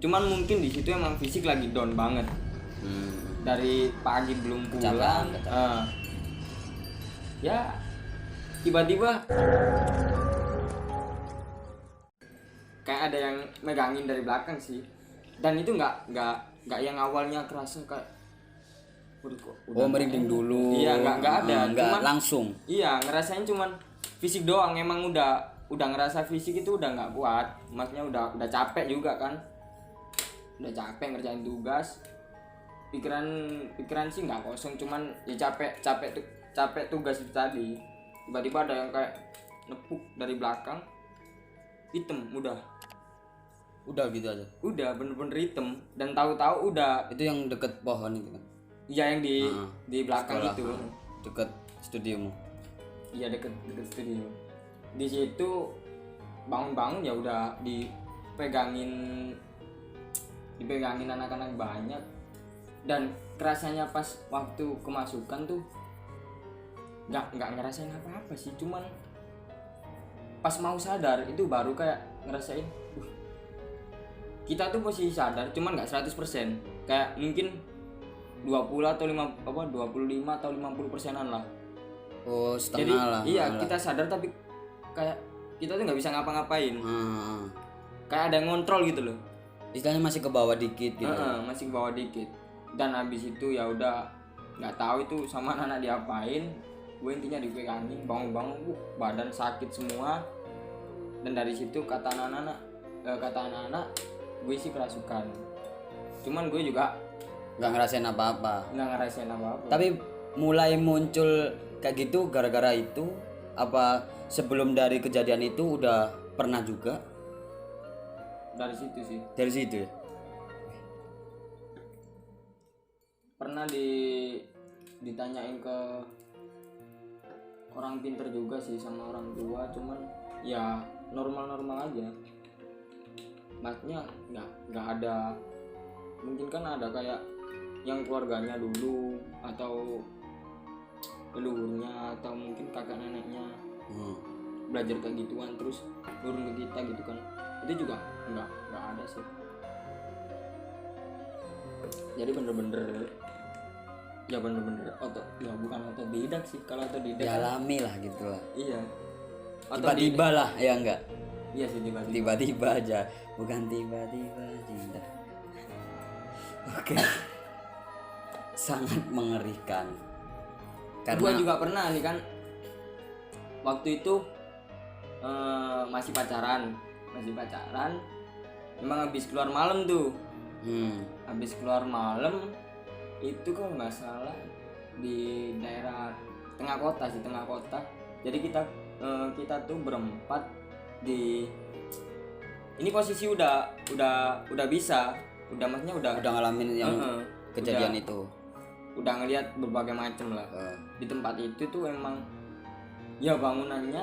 Cuman mungkin di situ emang fisik lagi down banget. Dari pagi belum pulang. Ya tiba-tiba kayak ada yang megangin dari belakang sih. Dan itu nggak yang awalnya kerasa kayak udah merinding dulu. Iya, nggak ada. Cuman langsung. Iya, ngerasain cuman fisik doang. Emang udah ngerasa fisik itu udah nggak kuat. Maksudnya udah capek juga kan. Udah capek ngerjain tugas. Pikiran sih nggak kosong, cuman ya capek tugas itu tadi. Tiba-tiba ada yang kayak nepuk dari belakang. Hitam udah Gitu aja. Udah bener-bener hitam dan tahu-tahu udah Itu yang deket pohon itu kan. iya yang di belakang Sekolah, itu. Deket studiomu. Iya deket studio. Di situ bangun-bangun ya udah dipegangin anak-anak banyak. Dan kerasanya pas waktu kemasukan tuh nggak ngerasain apa-apa sih, cuman pas mau sadar itu baru kayak ngerasain kita tuh posisi sadar cuman nggak 100%, kayak mungkin 20 atau 25 atau 50%-an lah. Oh, setengah jadi lah. Iya, kita sadar tapi kayak kita tuh nggak bisa ngapa-ngapain. Kayak ada yang ngontrol gitu loh. Istilahnya masih ke bawah dikit gitu. Masih ke bawah dikit. Dan habis itu ya udah nggak tahu itu sama anak diapain. Gue intinya dipegangin, bangun-bangun, badan sakit semua. Dan dari situ kata anak-anak, gue sih kerasukan. Cuman gue juga nggak ngerasain apa-apa. Tapi mulai muncul kayak gitu gara-gara itu apa sebelum dari kejadian itu udah pernah juga? Dari situ sih. Dari situ ya? Pernah ditanyain ke orang pinter juga sih sama orang tua, cuman ya normal-normal aja. Maksudnya nggak ada, mungkin kan ada kayak yang keluarganya dulu atau leluhurnya atau mungkin kakak neneknya belajar kayak gituan terus turun ke kita gitu kan, itu juga nggak ada sih. Jadi bener-bener bukan otodidak sih. Kalau otodidak dialami lah gitu lah. Iya, tiba-tiba lah ya enggak. Iya sih, tiba-tiba aja, bukan tiba-tiba cinta. Oke. Sangat mengerikan. Karena gua juga pernah nih kan, waktu itu masih pacaran, memang habis keluar malam tuh. Habis keluar malam itu kalau nggak salah di daerah tengah kota. Jadi kita tuh berempat di ini posisi udah maksudnya udah ngalamin yang kejadian itu. Udah ngelihat berbagai macam lah. Di tempat itu tuh emang ya bangunannya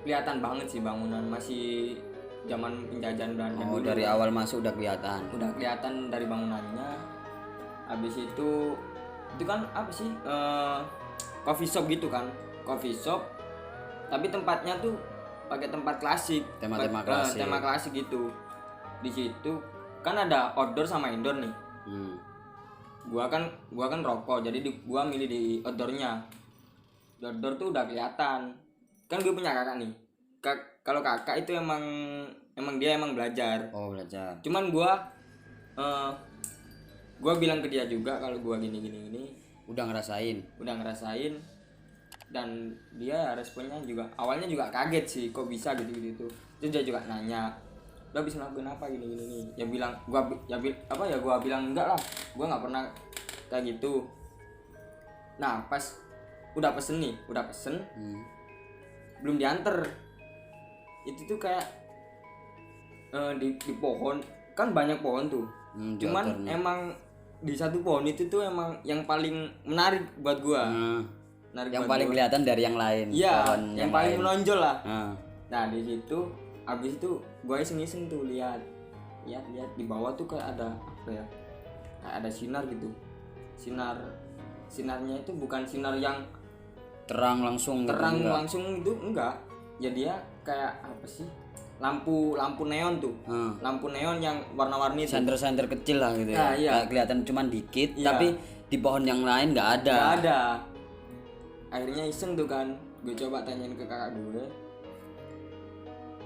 kelihatan banget sih, bangunan masih zaman penjajahan Belanda dulu. Dari awal masuk udah kelihatan dari bangunannya. Habis itu kan apa sih, coffee shop gitu kan, tapi tempatnya tuh pakai tempat klasik, tema klasik gitu. Di situ kan ada outdoor sama indoor nih. Gua kan rokok, jadi gua milih di outdoornya. Outdoor tuh udah kelihatan. Kan gue punya kakak nih. Kalau kakak itu emang dia belajar. Belajar. Cuman gua bilang ke dia juga kalau gua gini. Udah ngerasain. Dan dia responnya juga awalnya juga kaget sih, kok bisa gitu. Terus dia juga nanya, "Lo habis ngelakuin apa gini?" Ya bilang gua bilang enggak lah. Gua enggak pernah kayak gitu. Nah, pas udah pesen. Belum dianter. Itu tuh kayak di pohon, kan banyak pohon tuh. Cuman emang di satu pohon itu tuh emang yang paling menarik buat gua. Yang paling kelihatan dari yang lain. Iya, yang paling menonjol lah. Nah, di situ abis itu gua iseng-iseng tuh lihat di bawah tuh kayak ada apa ya? Kayak ada sinar gitu. Sinarnya itu bukan sinar yang terang langsung itu enggak. Ya dia kayak apa sih? lampu neon tuh. Lampu neon yang warna-warni tuh. Senter-senter kecil lah gitu ya. Iya. Kayak kelihatan cuman dikit, Iya. tapi di pohon yang lain nggak ada. Nggak ada. Akhirnya iseng tuh kan, gue coba tanyain ke kakak gue,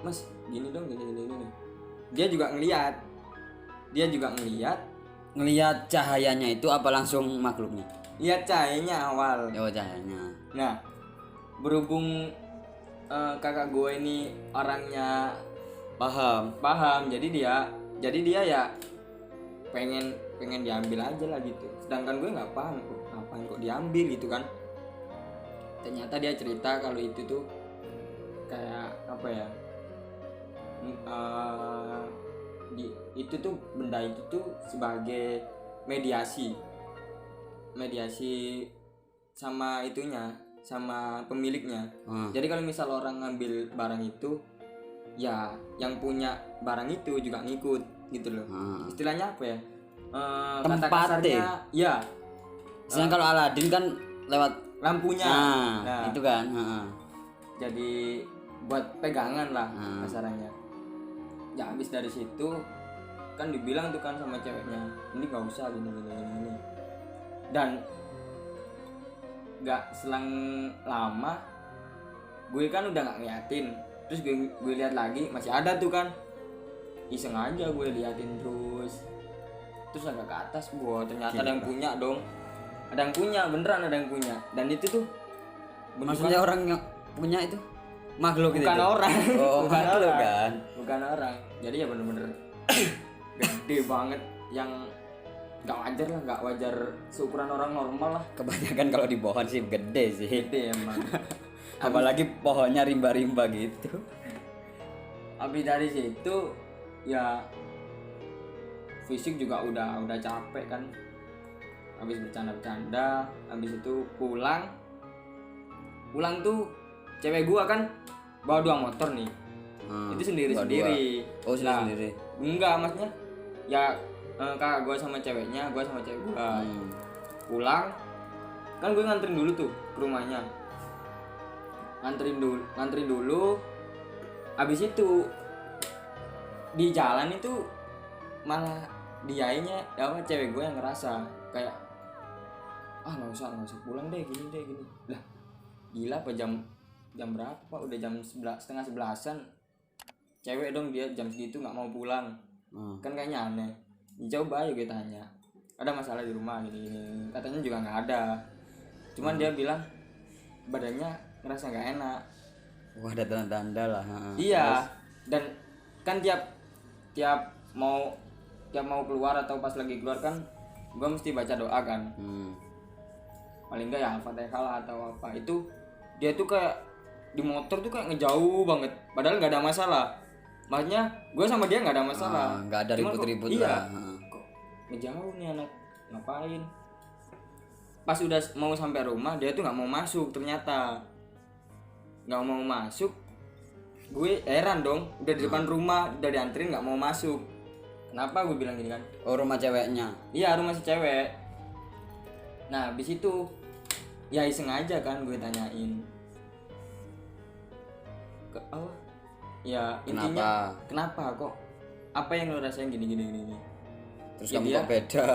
Mas gini dong gini. Dia juga ngeliat. Ngelihat cahayanya itu apa langsung makhluknya? Lihat cahayanya awal. Oh, cahayanya. Nah, berhubung kakak gue ini orangnya paham, jadi dia ya pengen diambil aja lah gitu. Sedangkan gue nggak paham ngapain kok diambil gitu kan. Ternyata dia cerita kalau itu tuh kayak apa ya, itu tuh benda itu tuh sebagai mediasi sama itunya, sama pemiliknya. Jadi kalau misal orang ngambil barang itu, ya yang punya barang itu juga ngikut gitu loh. Istilahnya apa ya? Kata Tempat kasarnya, ya. Sedangkan kalau Aladin kan lewat Lampunya. Nah, itu kan. Jadi buat pegangan lah kasarannya. Ya habis dari situ kan dibilang tuh kan sama ceweknya, ini gak usah gini. Dan gak selang lama gue kan udah gak ngeliatin, terus gue lihat lagi masih ada tuh kan, iseng aja gue liatin terus agak ke atas, ternyata ada yang punya dong, beneran ada yang punya. Dan itu tuh maksudnya orang yang punya itu makhluk gitu. Bukan orang. Bukan makhluk kan. Bukan orang. Jadi ya bener-bener gede banget yang nggak wajar seukuran orang normal lah. Kebanyakan kalau di pohon sih gede sih. Gede emang. Apalagi pohonnya rimba-rimba gitu. Habis dari situ ya fisik juga udah capek kan. Habis bercanda-bercanda, habis itu pulang tuh cewek gua kan bawa 2 motor nih. Itu sendiri-sendiri. Oh, sendiri. Enggak, maksudnya ya kakak gua sama ceweknya, gua sama cewek gua. Pulang kan gue nganterin dulu tuh ke rumahnya. Nganterin dulu. Habis itu di jalan itu malah dianya cewek gue yang ngerasa kayak nggak usah pulang deh gini. Lah gila apa jam berapa Pak? Udah jam 11:30-an. Cewek dong dia jam segitu nggak mau pulang. Kan kayaknya aneh. Coba aja gue tanya, ada masalah di rumah gini. Katanya juga nggak ada. Cuman dia bilang badannya ngerasa nggak enak. Wah, ada tanda-tanda lah. Iya. Dan kan tiap mau keluar atau pas lagi keluar kan gue mesti baca doa kan. Paling enggak ya Al-Fatihah lah atau apa. Itu dia tuh kayak di motor tuh kayak ngejauh banget, padahal nggak ada masalah. Maksudnya gue sama dia nggak ada masalah, nggak ada ribut-ribut lah. Kok ngejauh nih anak, ngapain? Pas udah mau sampai rumah dia tuh nggak mau masuk, ternyata nggak mau masuk. Gue heran dong, udah di depan rumah, udah dianterin nggak mau masuk. Kenapa gue bilang gini kan? Oh, rumah ceweknya? Iya, rumah si cewek. Nah habis itu ya iseng aja kan gue tanyain ya intinya kenapa kok, apa yang lo rasain gini. Terus ya kamu kok beda?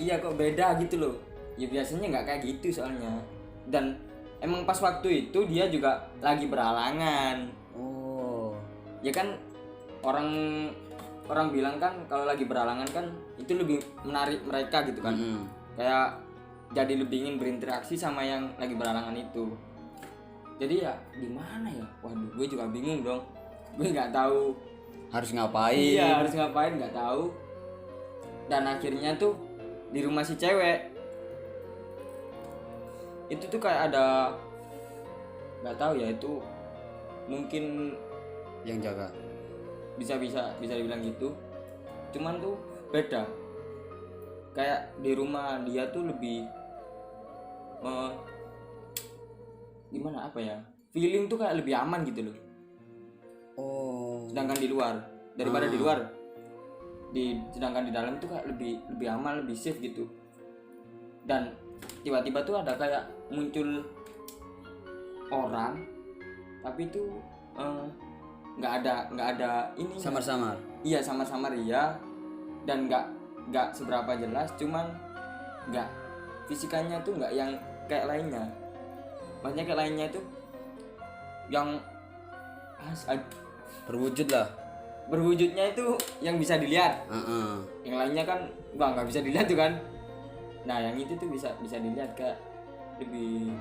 Iya kok beda gitu loh. Ya biasanya nggak kayak gitu soalnya. Dan emang pas waktu itu dia juga lagi beralangan. Oh ya kan orang bilang kan kalau lagi beralangan kan itu lebih menarik mereka gitu kan. Kayak jadi lebih ingin berinteraksi sama yang lagi beralangan itu. Jadi ya gimana ya? Waduh, gue juga bingung dong. Gue nggak tahu harus ngapain. Iya, harus ngapain nggak tahu. Dan akhirnya tuh di rumah si cewek itu tuh kayak ada, nggak tahu ya, itu mungkin yang jaga. Bisa dibilang gitu. Cuman tuh beda. Kayak di rumah dia tuh lebih gimana apa ya, feeling tuh kayak lebih aman gitu loh. Oh. Sedangkan di luar, daripada di luar, sedangkan di dalam tuh kayak lebih aman, lebih safe gitu. Dan tiba-tiba tuh ada kayak muncul orang, tapi tuh nggak ada ini. Samar-samar. Iya, samar-samar iya, dan nggak seberapa jelas, cuman nggak fisikanya tuh nggak yang kayak lainnya. Maksudnya kayak lainnya itu yang Berwujud lah. berwujudnya itu yang bisa dilihat. Heeh. Yang lainnya kan nggak bisa dilihat tuh kan. Nah yang itu tuh bisa dilihat, kayak lebih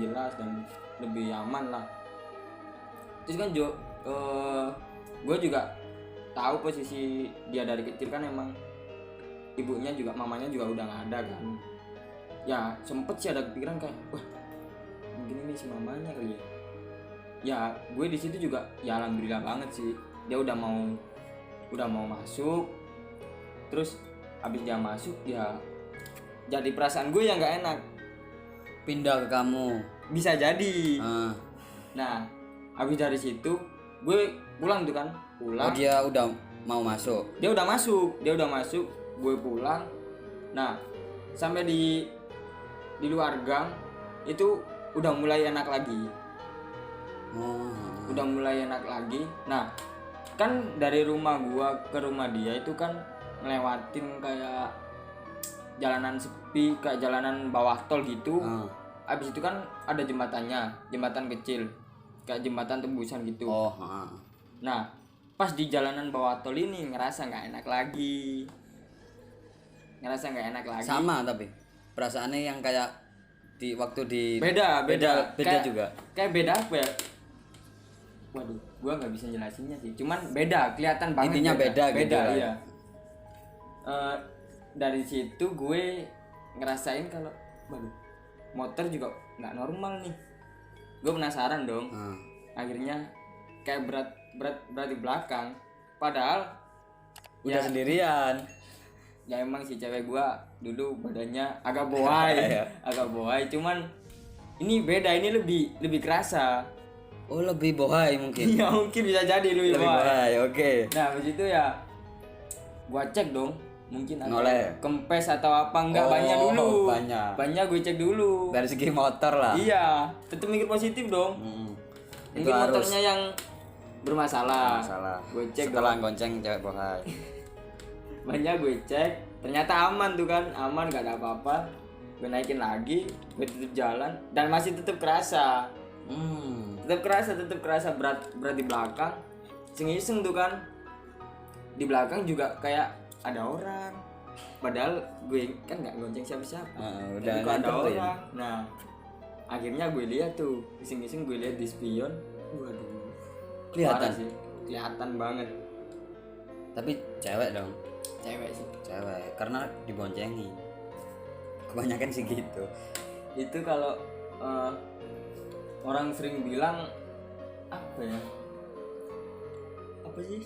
jelas dan lebih aman lah. Terus kan gue juga tahu posisi dia dari kecil kan, emang ibunya juga, mamanya juga udah nggak ada kan. Ya sempet sih ada kepikiran kayak, wah mungkin ini si mamanya kali ya. Ya gue di situ juga ya alhamdulillah banget sih, dia udah mau masuk. Terus abis dia masuk ya jadi perasaan gue yang nggak enak, Pindah ke kamu. bisa jadi. Ah. Nah abis dari situ gue pulang tuh kan, Oh, dia udah mau masuk. dia udah masuk, gue pulang. Nah sampai di luar gang itu udah mulai enak lagi. Oh. Udah mulai enak lagi. Nah kan dari rumah gua ke rumah dia itu kan ngelewatin kayak jalanan sepi, kayak jalanan bawah tol gitu. Abis itu kan ada jembatannya, jembatan kecil, kayak jembatan tembusan gitu. Oh. Nah pas di jalanan bawah tol ini ngerasa nggak enak lagi. Sama tapi perasaannya yang kayak di waktu di beda kayak, juga. Kayak beda apa ya? Waduh, gua nggak bisa jelasinnya sih. Cuman beda, kelihatan banget. Intinya beda gitu lah. Iya. Dari situ gue ngerasain kalau, waduh, motor juga nggak normal nih. Gue penasaran dong. Akhirnya kayak berat di belakang. Padahal Udah sendirian. Ya emang si cewek gua dulu badannya agak bohai, agak bohai. Cuman ini beda, ini lebih kerasa. Oh, lebih bohai mungkin. Ya mungkin bisa jadi lebih bohai. Oke. Nah habis itu ya gua cek dong, mungkin ada Noleh. kempes atau apa enggak. Oh, banyak dulu. banyak Gue cek dulu. Dari segi motor lah. Iya, tetap mikir positif dong. Itu Mungkin harus. motornya yang bermasalah. Gue cek setelah gonceng cewek bohai. Banyak gue cek, ternyata aman tuh kan, aman, gak ada apa-apa. Gue naikin lagi, gue tetap jalan dan masih tetap kerasa. Tetap kerasa berat di belakang. Iseng tuh kan, di belakang juga kayak ada orang. Padahal gue kan nggak gonceng siapa-siapa. Udah kok ada nganterin. orang. Nah akhirnya gue lihat tuh, iseng-iseng gue lihat di spion. Waduh, Kelihatan parah sih, kelihatan banget. Tapi cewek dong. Cewek sih. Cewek karena diboncengi. Kebanyakan sih gitu. Itu kalau orang sering bilang apa ya? Apa sih?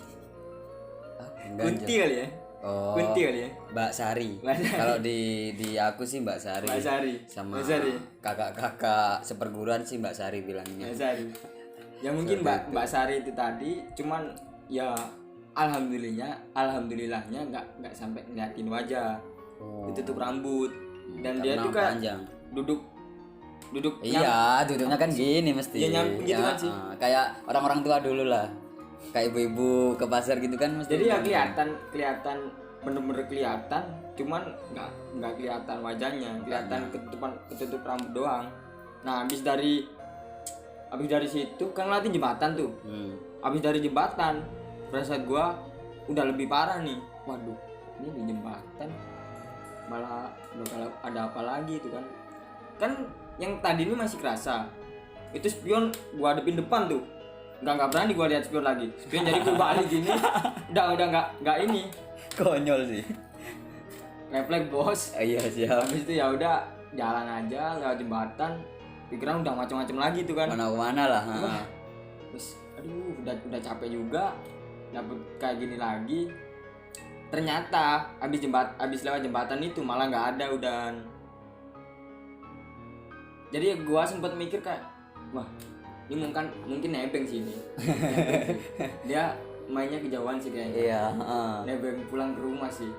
Kunti kali ya? Oh. Kunti kali ya? Mbak Sari. Kalau di aku sih Mbak Sari. Mbak Sari. Sama Mbak Sari. kakak-kakak seperguruan sih Mbak Sari bilangnya. Mbak Sari. Ya mungkin Mbak Sari itu tadi, cuman ya alhamdulillahnya nggak sampai ngeliatin wajah. Ditutup rambut. Dan dia tuh kayak panjang. duduk Iya, duduknya kan gini mesti. Ya nyambung gitu kan sih. Kayak orang-orang tua dulu lah. Kayak ibu-ibu ke pasar gitu kan mesti. Jadi ya kelihatan bener-bener kelihatan, cuman nggak kelihatan wajahnya, kelihatan ketutup rambut doang. Nah habis dari situ kan ngeliatin jembatan tuh. Habis dari jembatan perasaan gua udah lebih parah nih. Waduh, ini di jembatan malah bakal ada apa lagi itu kan. Kan yang tadi ini masih kerasa. Itu spion gua hadepin depan tuh. Nggak berani gua lihat spion lagi. Spion jadi gua balik gini. Udah nggak ini. Konyol sih. Refleks bos. Iya siap. Habis itu ya udah jalan aja lewat jembatan. Pikiran udah macam-macam lagi tuh kan. Mana lah. Terus aduh udah capek juga. Dapet kayak gini lagi. Ternyata abis lewat jembatan itu malah nggak ada udan. Jadi gua sempat mikir kayak, wah ini mungkin nebeng sih ini. Dia mainnya kejauhan sih kayaknya. Iya. Nebeng pulang ke rumah sih.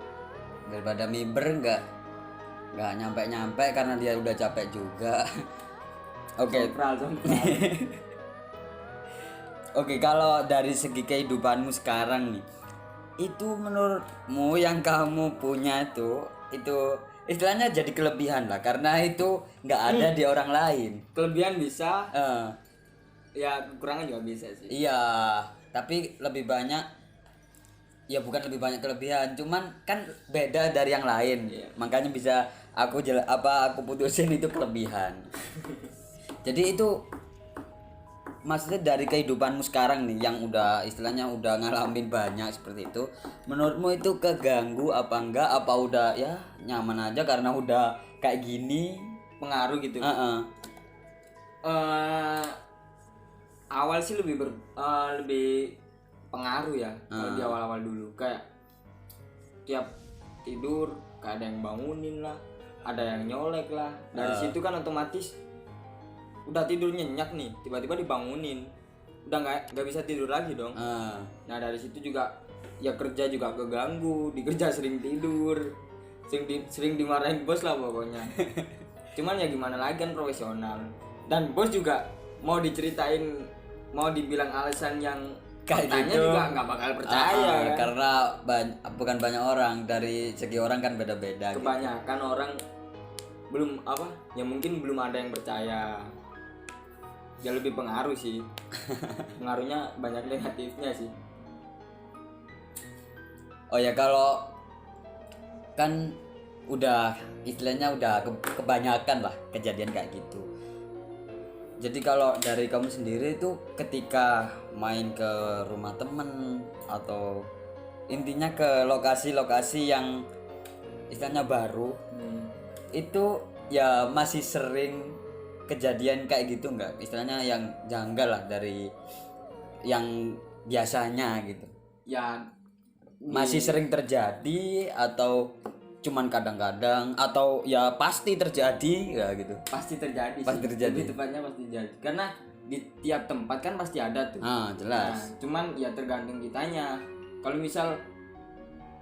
Daripada miber nggak nyampe karena dia udah capek juga. Oke. Sompral. Oke, kalau dari segi kehidupanmu sekarang nih, itu menurutmu yang kamu punya itu istilahnya jadi kelebihan lah, karena itu nggak ada di orang lain. Kelebihan bisa, Eh, ya kekurangan juga bisa sih. iya, tapi lebih banyak, ya bukan lebih banyak kelebihan, cuman kan beda dari yang lain. Iya. Makanya bisa aku putusin itu kelebihan. Jadi itu maksudnya dari kehidupanmu sekarang nih yang udah istilahnya udah ngalamin banyak seperti itu, menurutmu itu keganggu apa enggak, apa udah ya nyaman aja karena udah kayak gini? Pengaruh gitu. Heeh. Awal sih lebih pengaruh ya kalau di awal-awal dulu, kayak tiap tidur kayak ada yang bangunin lah, ada yang nyolek lah. Dari situ kan otomatis udah tidur nyenyak nih, tiba-tiba dibangunin, udah nggak bisa tidur lagi dong. Nah dari situ juga ya kerja juga keganggu, di kerja sering tidur, sering dimarahin bos lah pokoknya. Cuman ya gimana lagi, kan profesional, dan bos juga mau diceritain, mau dibilang alasan yang Kayak katanya gitu juga nggak bakal percaya kan? karena bukan banyak orang, dari segi orang kan beda-beda gitu. Kebanyakan orang belum ya mungkin belum ada yang percaya. Ya lebih pengaruh sih. Pengaruhnya banyak negatifnya sih. Oh ya, kalau kan udah istilahnya udah kebanyakan lah kejadian kayak gitu. Jadi kalau dari kamu sendiri itu ketika main ke rumah temen atau intinya ke lokasi-lokasi yang istilahnya baru, itu ya masih sering kejadian kayak gitu nggak? Istilahnya yang janggal lah dari yang biasanya gitu. Ya Masih sering terjadi atau cuman kadang-kadang atau ya pasti terjadi ya gitu? pasti terjadi Pasti sih. terjadi. Lebih tepatnya pasti terjadi. Karena di tiap tempat kan pasti ada tuh. Jelas. Nah, cuman ya tergantung kitanya. Kalau misal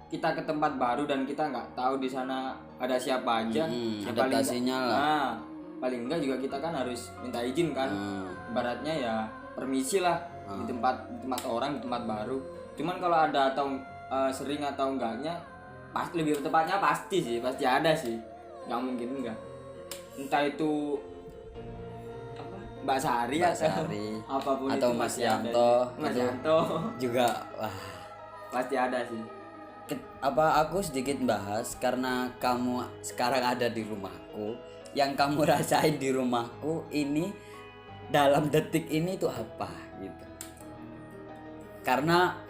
kita ke tempat baru dan kita nggak tahu di sana ada siapa aja, ya adaptasinya lah. Nah, paling enggak juga kita kan harus minta izin kan. Ibaratnya ya permisi lah di tempat orang, di tempat baru. Cuman kalau ada atau sering atau enggaknya, pasti lebih tepatnya pasti ada sih, nggak mungkin enggak. Entah itu Mbak Sari apapun atau itu, Mas pasti ada Yanto, sih. Mas Yanto juga wah. pasti ada sih. Aku sedikit bahas karena kamu sekarang ada di rumahku, yang kamu rasain di rumahku ini dalam detik ini itu apa gitu. Karena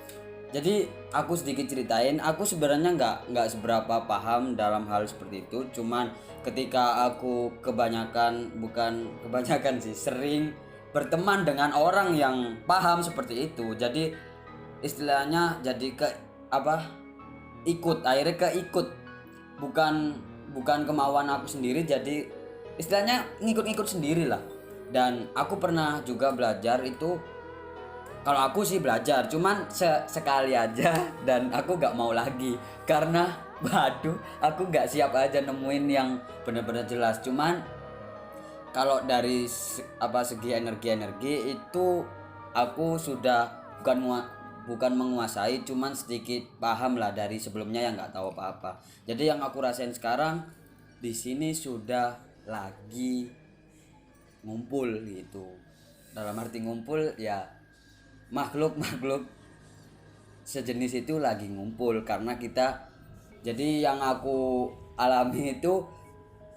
jadi aku sedikit ceritain, aku sebenarnya nggak seberapa paham dalam hal seperti itu. Cuman ketika aku bukan kebanyakan sih, sering berteman dengan orang yang paham seperti itu. Jadi istilahnya jadi akhirnya keikut, bukan kemauan aku sendiri, jadi istilahnya ngikut-ngikut sendiri lah. Dan aku pernah juga belajar itu. Kalau aku sih belajar cuman sekali aja dan aku gak mau lagi karena waduh, aku gak siap aja nemuin yang benar-benar jelas. Cuman kalau dari segi energi itu aku sudah bukan menguasai, cuman sedikit paham lah dari sebelumnya yang nggak tahu apa-apa. Jadi yang aku rasain sekarang di sini sudah lagi ngumpul gitu. Dalam arti ngumpul ya makhluk sejenis itu lagi ngumpul karena kita. Jadi yang aku alami itu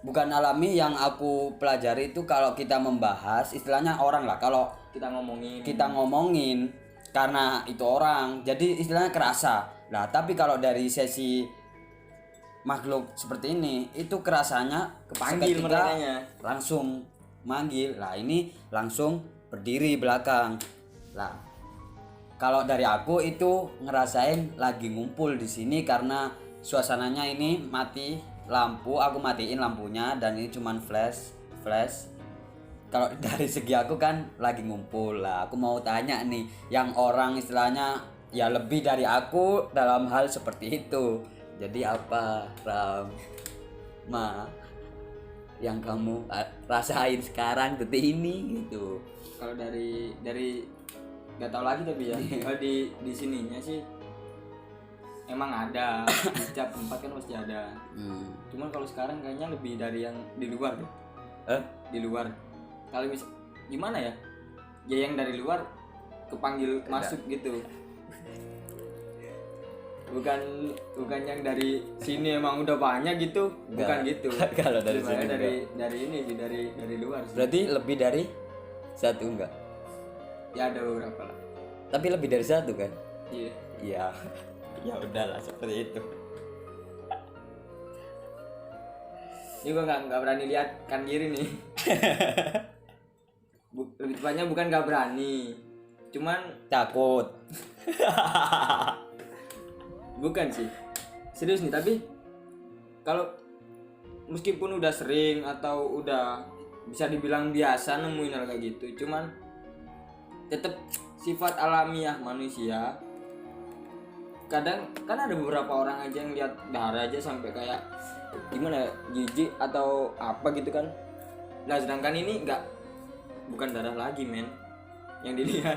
bukan yang aku pelajari itu, kalau kita membahas istilahnya orang lah, kalau Kita ngomongin karena itu orang jadi istilahnya kerasa lah. Tapi kalau dari sesi makhluk seperti ini itu kerasanya kepanggil mereka, langsung manggil lah, ini langsung berdiri belakang lah. Kalau dari aku itu ngerasain lagi ngumpul di sini karena suasananya ini mati lampu, aku matiin lampunya dan ini cuman flash. Kalau dari segi aku kan lagi ngumpul lah. Aku mau tanya nih, yang orang istilahnya ya lebih dari aku dalam hal seperti itu. Jadi apa, Ram? Yang kamu rasain sekarang detik ini gitu? Kalau dari nggak tahu lagi tapi ya. Kalau di sininya sih emang ada di setiap tempat kan pasti ada. Cuman kalau sekarang kayaknya lebih dari yang di luar deh. Di luar. Kalau gimana ya? Ya yang dari luar kepanggil masuk gitu. Bukan yang dari sini emang udah banyak gitu. Bukan gitu. Kalau dari sini dari ini sih dari luar sih. Berarti lebih dari satu enggak? Ya ada beberapa lah. Tapi lebih dari satu kan? Iya. Iya. Ya udahlah seperti itu. Ini gue nggak berani lihat kan kiri nih. Lebih tepatnya bukan nggak berani, cuman Takut. bukan sih. Serius nih, tapi kalau meskipun udah sering atau udah bisa dibilang biasa nemuin hal kayak gitu, cuman tetap sifat alamiah manusia. Kadang kan ada beberapa orang aja yang lihat darah aja sampai kayak gimana ya, jijik atau apa gitu kan. Nah sedangkan ini bukan darah lagi men yang dilihat.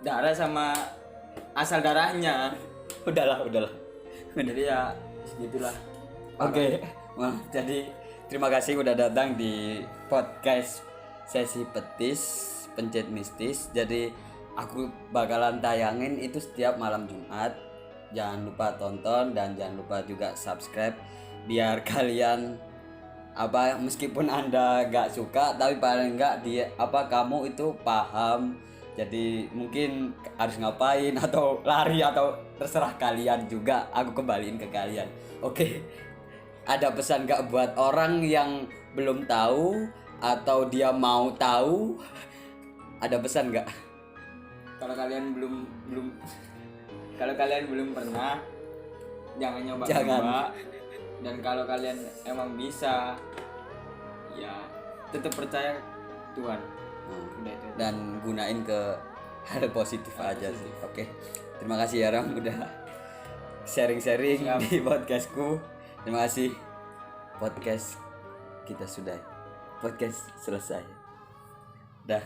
Darah sama asal darahnya. Udahlah. Jadi ya segitulah. Oke. Wah, jadi terima kasih udah datang di podcast Sesi Petis Pencet Mistis. Jadi aku bakalan tayangin itu setiap malam Jumat. Jangan lupa tonton dan jangan lupa juga subscribe biar kalian meskipun Anda gak suka tapi paling enggak kamu itu paham. Jadi mungkin harus ngapain atau lari atau terserah kalian juga, aku kembaliin ke kalian. Oke. Ada pesan gak buat orang yang belum tahu atau dia mau tahu? Ada pesan gak? Kalau kalian belum pernah, jangan nyoba. Dan kalau kalian emang bisa, ya tetap percaya Tuhan. Udah itu. Dan gunain ke hal positif aja sih. Oke. Terima kasih ya Ram udah sharing-sharing di podcastku. Terima kasih. Podcast kita sudah. Podcast selesai. Dah.